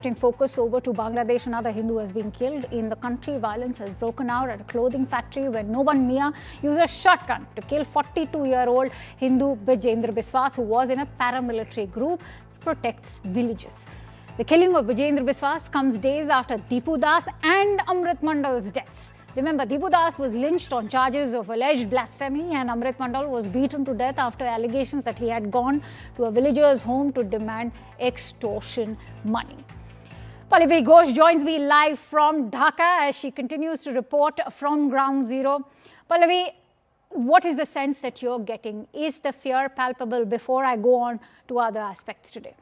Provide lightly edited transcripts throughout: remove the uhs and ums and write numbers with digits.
Focus over to Bangladesh. Another Hindu has been killed in the country. Violence has broken out at a clothing factory where Noban Mia used a shotgun to kill 42-year-old Hindu Bijendra Biswas, who was in a paramilitary group that protects villages. The killing of Bijendra Biswas comes days after Deepu Das and Amrit Mandal's deaths. Remember, Deepu Das was lynched on charges of alleged blasphemy, and Amrit Mandal was beaten to death after allegations that he had gone to a villager's home to demand extortion money. Pallavi Ghosh joins me live from Dhaka as she continues to report from ground zero. Pallavi, what is the sense that you're getting? Is the fear palpable before I go on to other aspects today?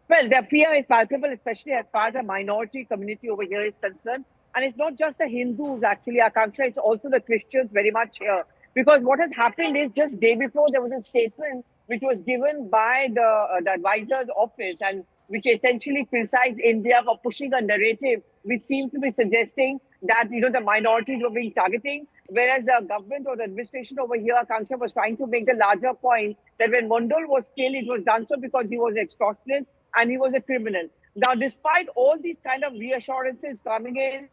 Well, the fear is palpable, especially as far as the minority community over here is concerned. And it's not just the Hindus, actually, Akanksha, it's also the Christians very much here. Because what has happened is just day before, there was a statement which was given by the advisor's office, and which essentially criticized India for pushing a narrative which seemed to be suggesting that, the minorities were being targeting, whereas the government or the administration over here, Akanksha, was trying to make the larger point that when Mandal was killed, it was done so because he was extortionist and he was a criminal. Now, despite all these kind of reassurances coming in,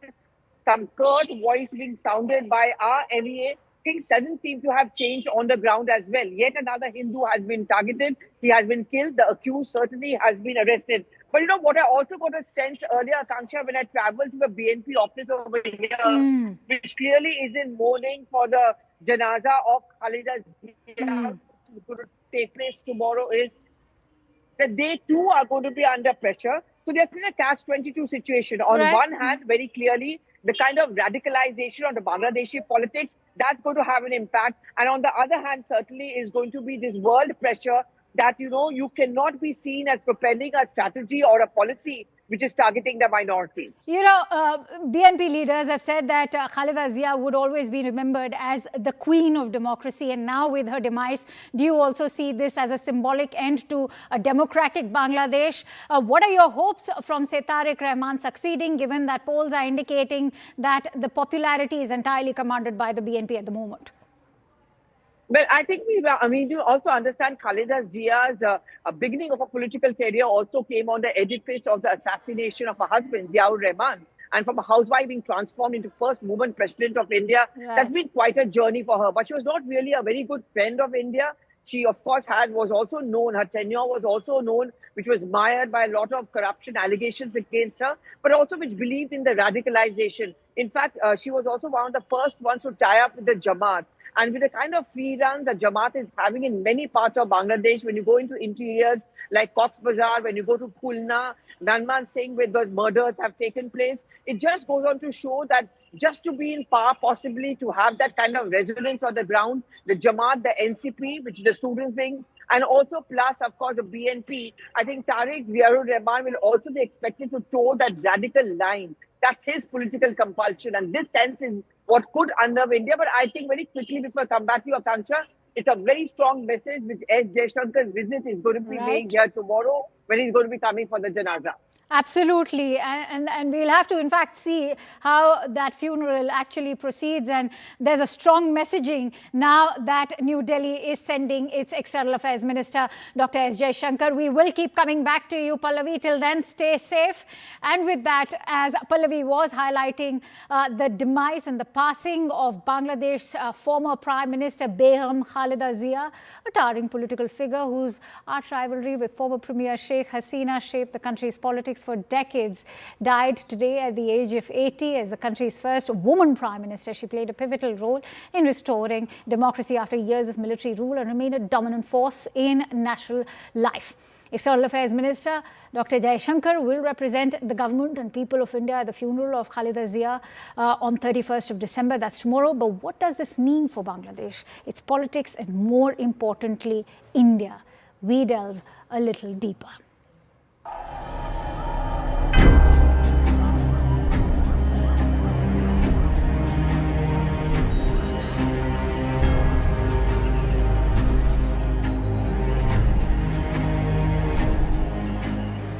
some curt voice being sounded by our MEA, things doesn't seem to have changed on the ground as well. Yet another Hindu has been targeted. He has been killed. The accused certainly has been arrested. But what I also got a sense earlier, Akanksha, when I traveled to the BNP office over here, which clearly is in mourning for the janaza of Khaleda Zia, which is going to take place tomorrow, is that they too are going to be under pressure. So they're in a catch-22 situation. On one hand, very clearly, the kind of radicalization of the Bangladeshi politics, that's going to have an impact. And on the other hand, certainly is going to be this world pressure that, you cannot be seen as propelling a strategy or a policy which is targeting the minorities. BNP leaders have said that Khaleda Zia would always be remembered as the queen of democracy. And now with her demise, do you also see this as a symbolic end to a democratic Bangladesh? What are your hopes from, say, Tariq Rahman succeeding, given that polls are indicating that the popularity is entirely commanded by the BNP at the moment? Well, I think you also understand Khaleda Zia's beginning of a political career also came on the edifice of the assassination of her husband, Ziaur Rahman. And from a housewife being transformed into first woman president of India, that's been quite a journey for her. But she was not really a very good friend of India. She, of course, was also known, her tenure was also known, which was mired by a lot of corruption allegations against her, but also which believed in the radicalization. In fact, she was also one of the first ones to tie up with the Jamaat. And with the kind of free run the Jamaat is having in many parts of Bangladesh, when you go into interiors like Cox's Bazar, when you go to Khulna, Nanman Singh, where those murders have taken place, it just goes on to show that just to be in power, possibly to have that kind of resonance on the ground, the Jamaat, the NCP, which is the student wing, and also plus, of course, the BNP, I think Tariq Ziaur Rahman will also be expected to toe that radical line. That's his political compulsion. And this sense is what could unnerve India. But I think very quickly, before I come back to your Akanksha, it's a very strong message which S. Jaishankar's visit is going to be made here tomorrow when he's going to be coming for the janaza. Absolutely. And we'll have to, in fact, see how that funeral actually proceeds. And there's a strong messaging now that New Delhi is sending its External Affairs Minister, Dr. S. Jaishankar. We will keep coming back to you, Pallavi. Till then, stay safe. And with that, as Pallavi was highlighting the demise and the passing of Bangladesh's former Prime Minister, Begum Khaleda Zia, a towering political figure whose arch rivalry with former Premier Sheikh Hasina shaped the country's politics for decades, died today at the age of 80 as the country's first woman prime minister. She played a pivotal role in restoring democracy after years of military rule and remained a dominant force in national life. External Affairs Minister Dr. Jaishankar will represent the government and people of India at the funeral of Khaleda Zia on 31st of December. That's tomorrow. But what does this mean for Bangladesh, its politics, and more importantly, India? We delve a little deeper.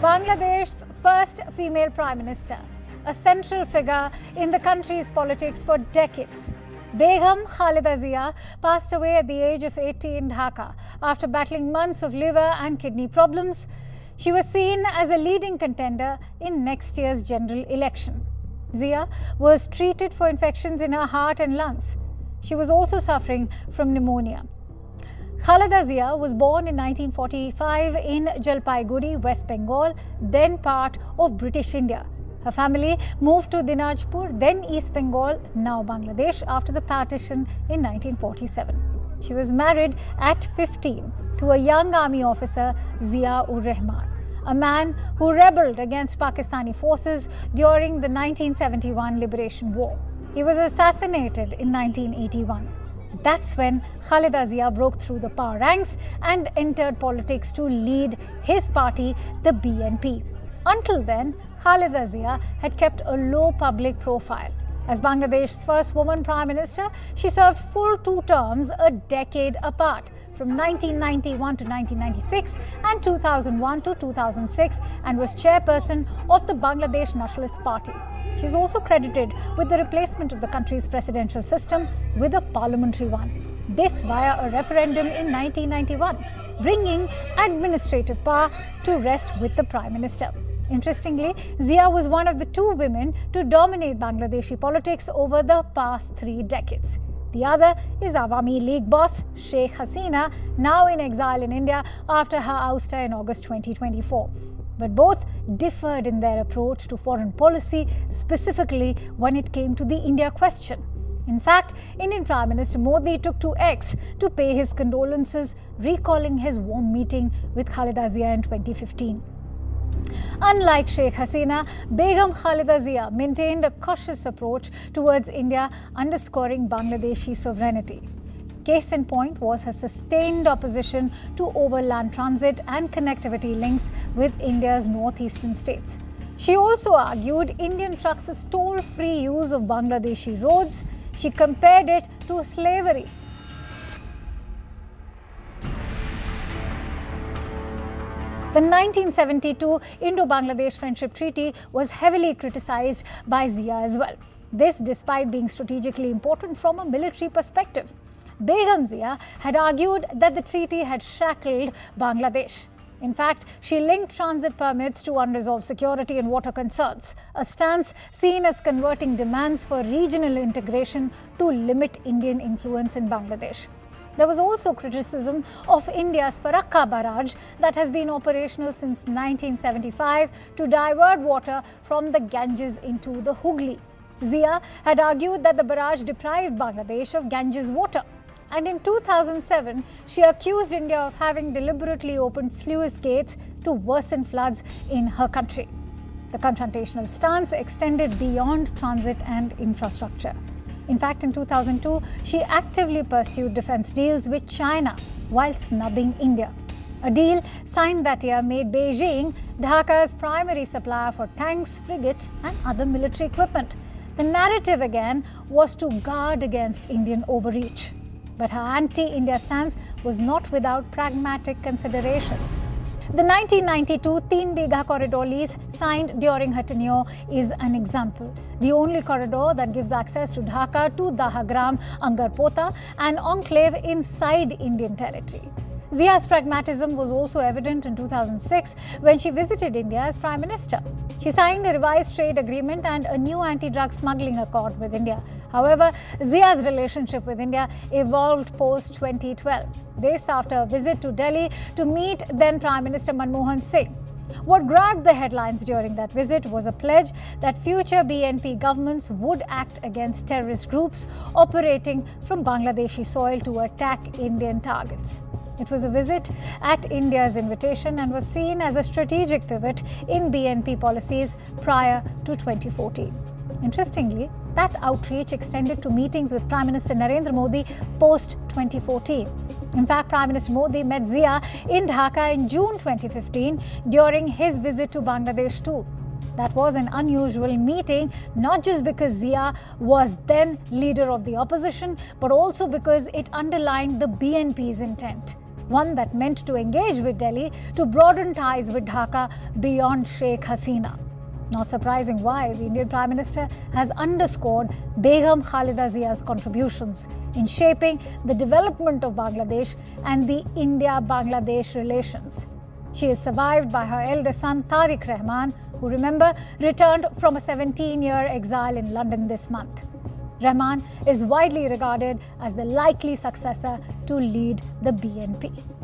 Bangladesh's first female prime minister, a central figure in the country's politics for decades. Begum Khaleda Zia passed away at the age of 80 in Dhaka after battling months of liver and kidney problems. She was seen as a leading contender in next year's general election. Zia was treated for infections in her heart and lungs. She was also suffering from pneumonia. Khaleda Zia was born in 1945 in Jalpaiguri, West Bengal, then part of British India. Her family moved to Dinajpur, then East Bengal, now Bangladesh, after the partition in 1947. She was married at 15 to a young army officer, Zia-ur-Rahman, a man who rebelled against Pakistani forces during the 1971 Liberation War. He was assassinated in 1981. That's when Khaleda Zia broke through the power ranks and entered politics to lead his party, the BNP. Until then, Khaleda Zia had kept a low public profile. As Bangladesh's first woman Prime Minister, she served full 2 terms a decade apart, from 1991 to 1996 and 2001 to 2006, and was chairperson of the Bangladesh Nationalist Party. She is also credited with the replacement of the country's presidential system with a parliamentary one. This via a referendum in 1991, bringing administrative power to rest with the Prime Minister. Interestingly, Zia was one of the 2 women to dominate Bangladeshi politics over the past 3 decades. The other is Awami League boss Sheikh Hasina, now in exile in India after her ouster in August 2024. But both differed in their approach to foreign policy, specifically when it came to the India question. In fact, Indian Prime Minister Modi took to X to pay his condolences, recalling his warm meeting with Khaleda Zia in 2015. Unlike Sheikh Hasina, Begum Khaleda Zia maintained a cautious approach towards India, underscoring Bangladeshi sovereignty. Case in point was her sustained opposition to overland transit and connectivity links with India's northeastern states. She also argued Indian trucks' toll-free use of Bangladeshi roads. She compared it to slavery. The 1972 Indo-Bangladesh Friendship Treaty was heavily criticized by Zia as well. This despite being strategically important from a military perspective. Begum Zia had argued that the treaty had shackled Bangladesh. In fact, she linked transit permits to unresolved security and water concerns, a stance seen as converting demands for regional integration to limit Indian influence in Bangladesh. There was also criticism of India's Farakka barrage that has been operational since 1975 to divert water from the Ganges into the Hooghly. Zia had argued that the barrage deprived Bangladesh of Ganges water. And in 2007, she accused India of having deliberately opened sluice gates to worsen floods in her country. The confrontational stance extended beyond transit and infrastructure. In fact, in 2002, she actively pursued defense deals with China while snubbing India. A deal signed that year made Beijing Dhaka's primary supplier for tanks, frigates, and other military equipment. The narrative again was to guard against Indian overreach. But her anti-India stance was not without pragmatic considerations. The 1992 Teen Bigha corridor lease signed during her tenure is an example. The only corridor that gives access to Dhaka to Dahagram, Angarpota, an enclave inside Indian territory. Zia's pragmatism was also evident in 2006 when she visited India as Prime Minister. She signed a revised trade agreement and a new anti-drug smuggling accord with India. However, Zia's relationship with India evolved post-2012. This after a visit to Delhi to meet then Prime Minister Manmohan Singh. What grabbed the headlines during that visit was a pledge that future BNP governments would act against terrorist groups operating from Bangladeshi soil to attack Indian targets. It was a visit at India's invitation and was seen as a strategic pivot in BNP policies prior to 2014. Interestingly, that outreach extended to meetings with Prime Minister Narendra Modi post-2014. In fact, Prime Minister Modi met Zia in Dhaka in June 2015 during his visit to Bangladesh too. That was an unusual meeting, not just because Zia was then leader of the opposition, but also because it underlined the BNP's intent. One that meant to engage with Delhi to broaden ties with Dhaka beyond Sheikh Hasina. Not surprising why the Indian Prime Minister has underscored Begum Khaleda Zia's contributions in shaping the development of Bangladesh and the India-Bangladesh relations. She is survived by her eldest son, Tariq Rahman, who, remember, returned from a 17-year exile in London this month. Rahman is widely regarded as the likely successor to lead the BNP.